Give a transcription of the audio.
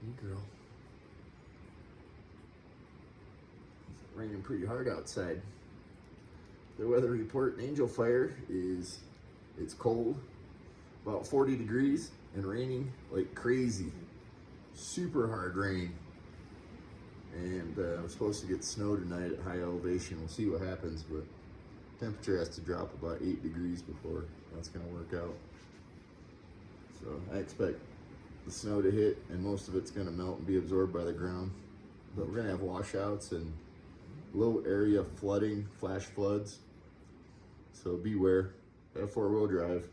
Hey girl. It's raining pretty hard outside. The weather report in Angel Fire is it's cold, about 40 degrees, and raining like crazy. Super hard rain. And we're supposed to get snow tonight at high elevation. We'll see what happens, but temperature has to drop about 8 degrees before that's gonna work out. So I expect the snow to hit and most of it's gonna melt and be absorbed by the ground. But we're gonna have washouts and low area flooding, flash floods. So beware, have 4-wheel drive.